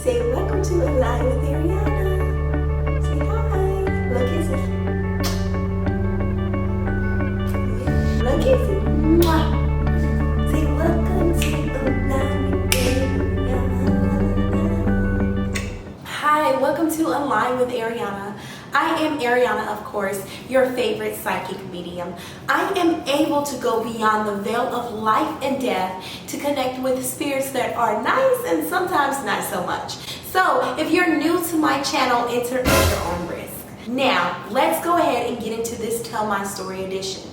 Say welcome to Nalani with Ariana. Say hi. Look kisses. Look kisses. Mwah. Say welcome to Nalani with Ariana. Hi, welcome to Align with Ariana. I am Ariana, of course, your favorite psychic medium. I am able to go beyond the veil of life and death to connect with spirits that are nice and sometimes not so much. So if you're new to my channel, enter at your own risk. Now, let's go ahead and get into this Tell My Story edition.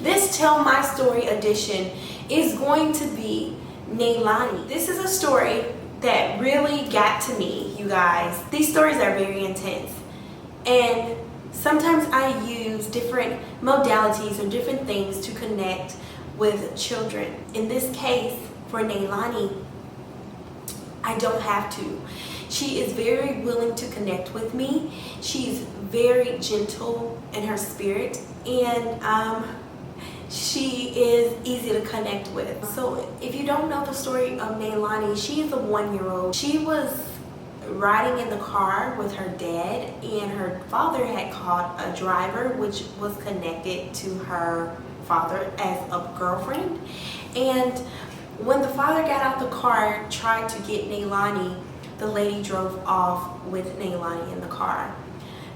This Tell My Story edition is going to be Nalani. This is a story that really got to me, you guys. These stories are very intense. And sometimes I use different modalities or different things to connect with children. In this case, for Nalani, I don't have to. She is very willing to connect with me. She's very gentle in her spirit, and she is easy to connect with. So if you don't know the story of Nalani, she is a 1-year-old. She was riding in the car with her dad, and her father had called a driver which was connected to her father as a girlfriend. And when the father got out the car, tried to get Nalani, the lady drove off with Nalani in the car.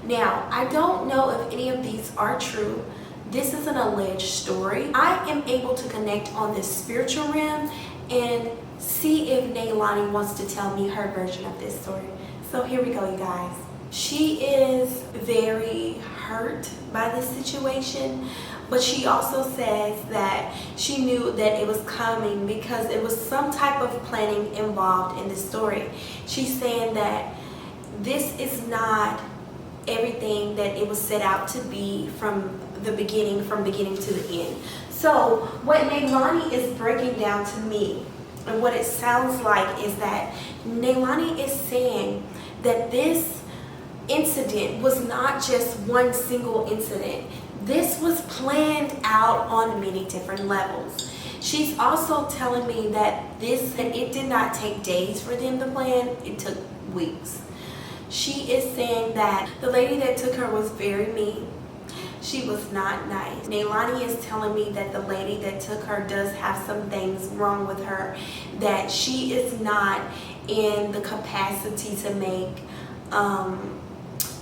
Now, I don't know if any of these are true. This is an alleged story. I am able to connect on this spiritual realm and see if Nalani wants to tell me her version of this story. So here we go, you guys. She is very hurt by this situation, but she also says that she knew that it was coming because it was some type of planning involved in the story. She's saying that this is not everything that it was set out to be from beginning to the end. So what Nalani is breaking down to me, and what it sounds like, is that Nalani is saying that this incident was not just one single incident. This was planned out on many different levels. She's also telling me that it did not take days for them to plan, it took weeks. She is saying that the lady that took her was very mean. She was not nice. Nalani is telling me that the lady that took her does have some things wrong with her, that she is not in the capacity to make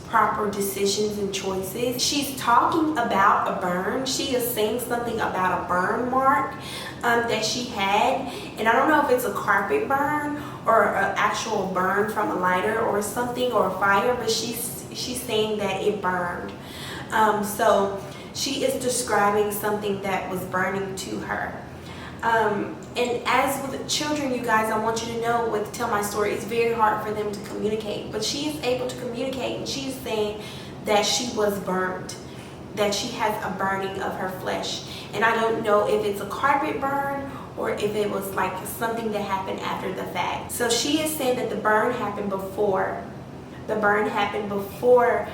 proper decisions and choices. She's talking about a burn. She is saying something about a burn mark that she had, and I don't know if it's a carpet burn or an actual burn from a lighter or something, or a fire, but she's saying that it burned. So she is describing something that was burning to her. And as with children, you guys, I want you to know with Tell My Story, it's very hard for them to communicate. But she is able to communicate, and she's saying that she was burnt, that she has a burning of her flesh. And I don't know if it's a carpet burn or if it was like something that happened after the fact. So she is saying that the burn happened before. The burn happened before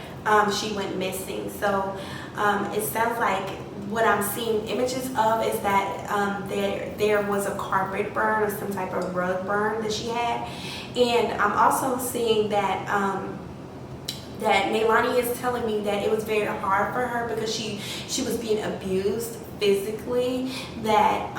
she went missing. So it sounds like what I'm seeing images of is that there was a carpet burn or some type of rug burn that she had. And I'm also seeing that that Nalani is telling me that it was very hard for her because she was being abused physically, that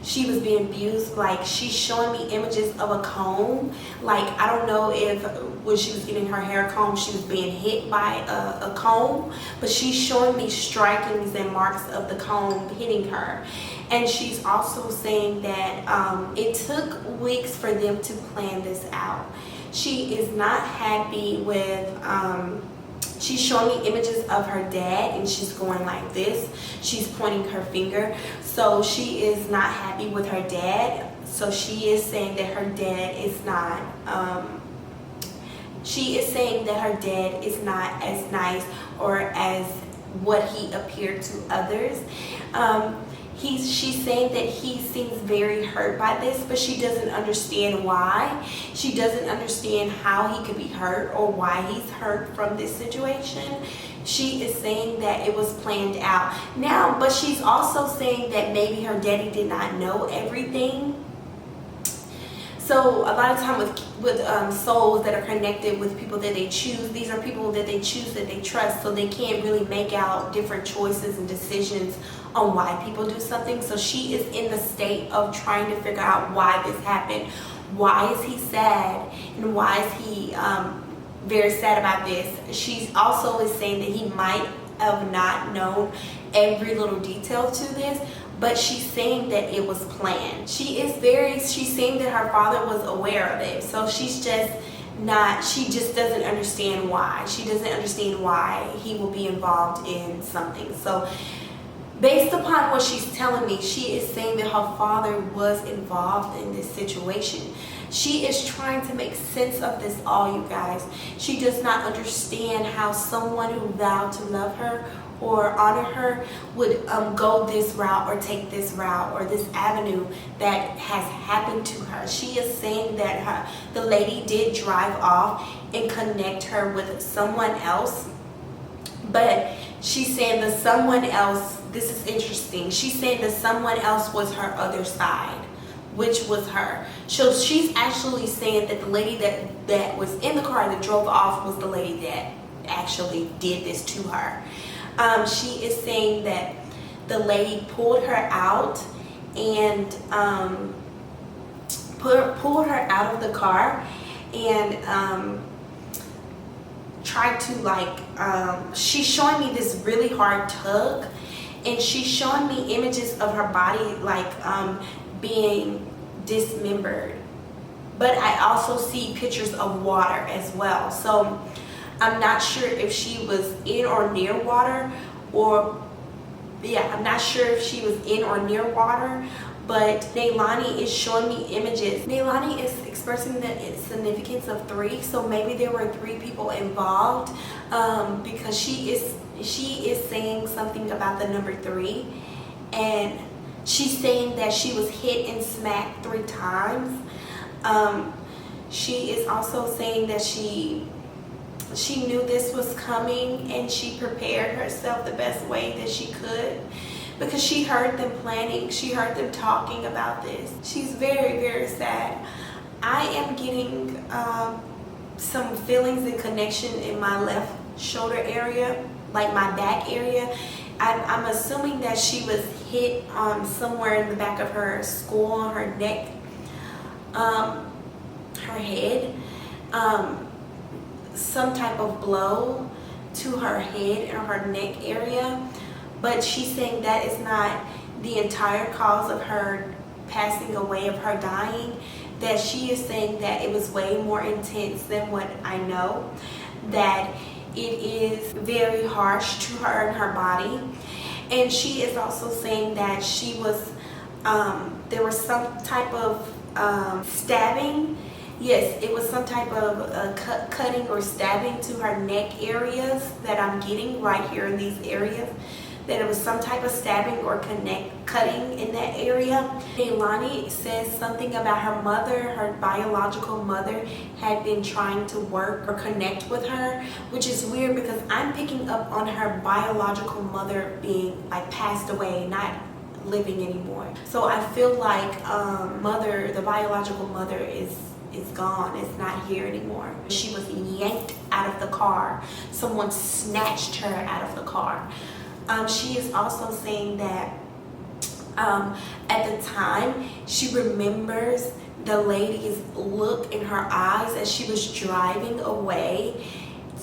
she was being abused. Like, she's showing me images of a comb. Like, I don't know if when she was getting her hair combed she was being hit by a comb, but she's showing me strikings and marks of the comb hitting her. And she's also saying that it took weeks for them to plan this out. She is not happy with she's showing me images of her dad, and she's going like this. She's pointing her finger. So she is not happy with her dad. So she is saying that her dad is not, she is saying that her dad is not as nice or as what he appeared to others. She's saying that he seems very hurt by this, but she doesn't understand why. She doesn't understand how he could be hurt or why he's hurt from this situation. She is saying that it was planned out. Now, but she's also saying that maybe her daddy did not know everything. So a lot of time with souls that are connected with people that they choose, these are people that they choose, that they trust, so they can't really make out different choices and decisions on why people do something. So she is in the state of trying to figure out why this happened. Why is he sad, and why is he very sad about this? She also is saying that he might have not known every little detail to this, but she's saying that it was planned. She's saying that her father was aware of it. So she just doesn't understand why. She doesn't understand why he will be involved in something. So based upon what she's telling me, she is saying that her father was involved in this situation. She is trying to make sense of this all, you guys. She does not understand how someone who vowed to love her or honor her would go this route or take this route or this avenue that has happened to her. She is saying that the lady did drive off and connect her with someone else, but she's saying that someone else, this is interesting, she's saying that someone else was her other side, which was her. So she's actually saying that the lady that was in the car that drove off was the lady that actually did this to her. She is saying that the lady pulled her out and pulled her out of the car and tried to she's showing me this really hard tug, and she's showing me images of her body being dismembered, but I also see pictures of water as well. So I'm not sure if she was in or near water, I'm not sure if she was in or near water, but Nalani is showing me images. Nalani is expressing the significance of 3, so maybe there were 3 people involved, because she is saying something about the number 3, and she's saying that she was hit and smacked 3 times. She is also saying that she knew this was coming and she prepared herself the best way that she could, because she heard them planning, she heard them talking about this. She's very, very sad. I am getting some feelings and connection in my left shoulder area, like my back area. I'm assuming that she was hit somewhere in the back of her skull, her neck, her head, some type of blow to her head or her neck area. But she's saying that is not the entire cause of her passing away, of her dying. That she is saying that it was way more intense than what I know, that it is very harsh to her and her body. And she is also saying that she was there was some type of stabbing. Yes, it was some type of cutting or stabbing to her neck areas that I'm getting right here in these areas. That it was some type of stabbing or cutting in that area. Nalani says something about her mother, her biological mother, had been trying to work or connect with her, which is weird because I'm picking up on her biological mother being passed away, not living anymore. So I feel like the biological mother is gone, it's not here anymore. She was yanked out of the car. Someone snatched her out of the car. She is also saying that at the time she remembers the lady's look in her eyes as she was driving away,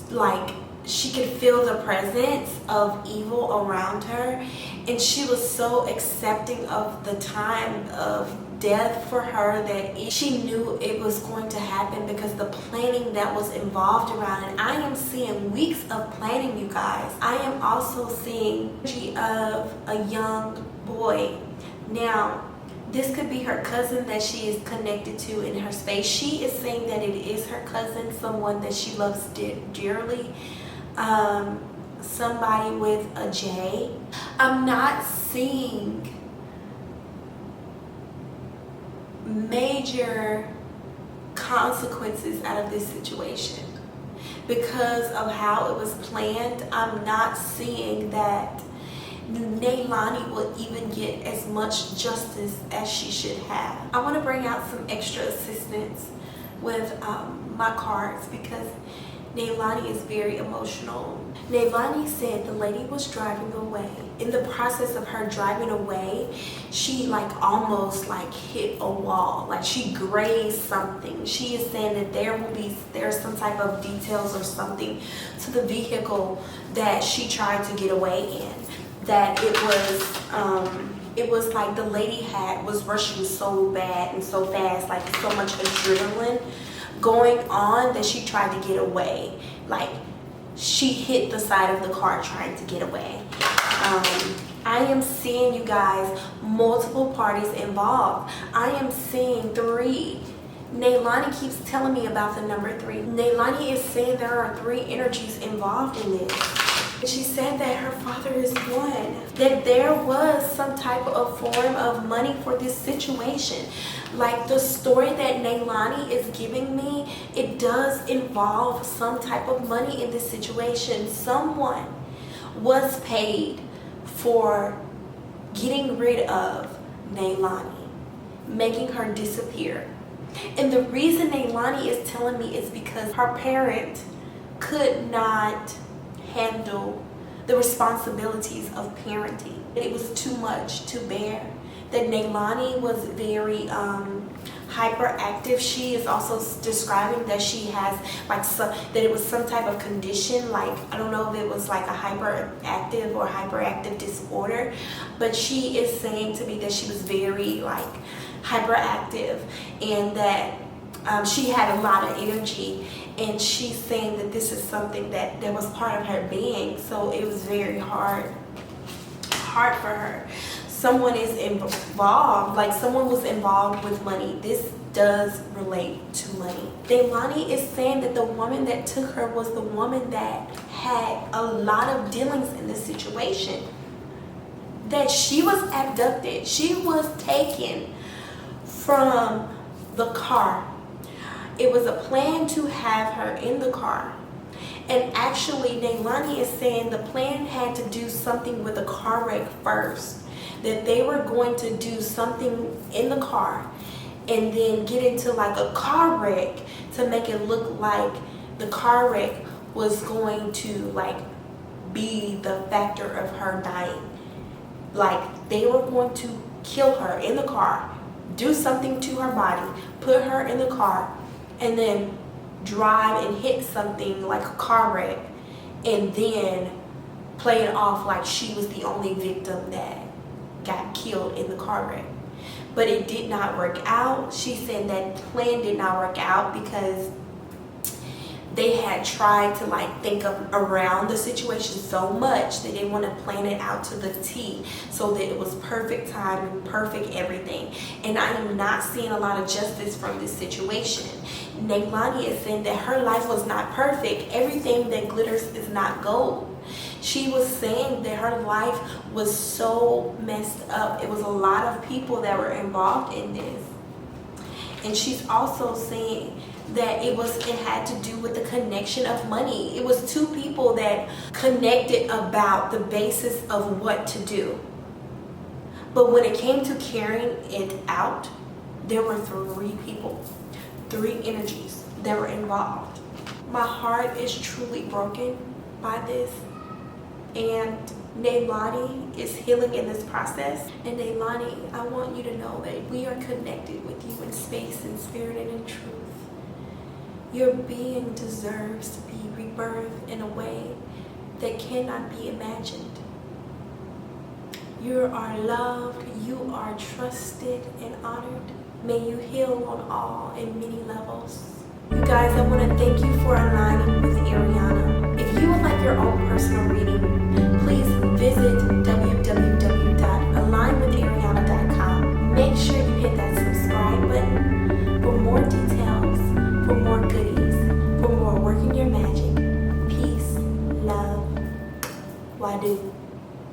like she could feel the presence of evil around her, and she was so accepting of the time of death for her that she knew it was going to happen because the planning that was involved around it. I am seeing weeks of planning, you guys. I am also seeing energy of a young boy. Now, this could be her cousin that she is connected to in her space. She is saying that it is her cousin, someone that she loves dearly. Somebody with a J. I'm not seeing major consequences out of this situation because of how it was planned. I'm not seeing that Nalani will even get as much justice as she should have. I want to bring out some extra assistance with my cards because Nalani is very emotional. Nalani said the lady was driving away. In the process of her driving away, she almost hit a wall. She grazed something. She is saying that there's some type of details or something to the vehicle that she tried to get away in. That it was like the lady was rushing so bad and so fast, so much adrenaline going on that she tried to get away. She hit the side of the car trying to get away. I am seeing, you guys, multiple parties involved. I am seeing 3. Nalani keeps telling me about the number 3. Nalani is saying there are 3 energies involved in this. She said that her father is one, that there was some type of form of money for this situation. The story that Nalani is giving me, it does involve some type of money in this situation. Someone was paid for getting rid of Nalani, making her disappear. And the reason Nalani is telling me is because her parent could not handle the responsibilities of parenting. It was too much to bear. That Nalani was very hyperactive. She is also describing that she has that it was some type of condition, I don't know if it was a hyperactive or hyperactive disorder, but she is saying to me that she was very hyperactive and that she had a lot of energy, and she's saying that this is something that was part of her being, so it was very hard for her. Someone is involved, someone was involved with money. This does relate to money. Nalani is saying that the woman that took her was the woman that had a lot of dealings in this situation. That she was abducted. She was taken from the car. It was a plan to have her in the car. And actually, Nalani is saying the plan had to do something with the car wreck first. That they were going to do something in the car and then get into a car wreck to make it look like the car wreck was going to be the factor of her dying. They were going to kill her in the car, do something to her body, put her in the car, and then drive and hit something like a car wreck, and then play it off like she was the only victim that got killed in the car wreck. But it did not work out. She said that plan did not work out because they had tried to think of around the situation so much that they want to plan it out to the T so that it was perfect timing, perfect everything. And I am not seeing a lot of justice from this situation. Nalani is saying that her life was not perfect. Everything that glitters is not gold. She was saying that her life was so messed up. It was a lot of people that were involved in this. And she's also saying that it had to do with the connection of money. It was 2 people that connected about the basis of what to do. But when it came to carrying it out, there were 3 people, 3 energies that were involved. My heart is truly broken by this. And Nalani is healing in this process. And Nalani, I want you to know that we are connected with you in space and spirit and in truth. Your being deserves to be rebirthed in a way that cannot be imagined. You are loved, you are trusted and honored. May you heal on all and many levels. You guys, I want to thank you for aligning with Ariana. If you would like your own personal reading, please visit www.alignwithariana.com. Make sure you hit that subscribe button for more details, for more goodies, for more working your magic. Peace, love, Wadu.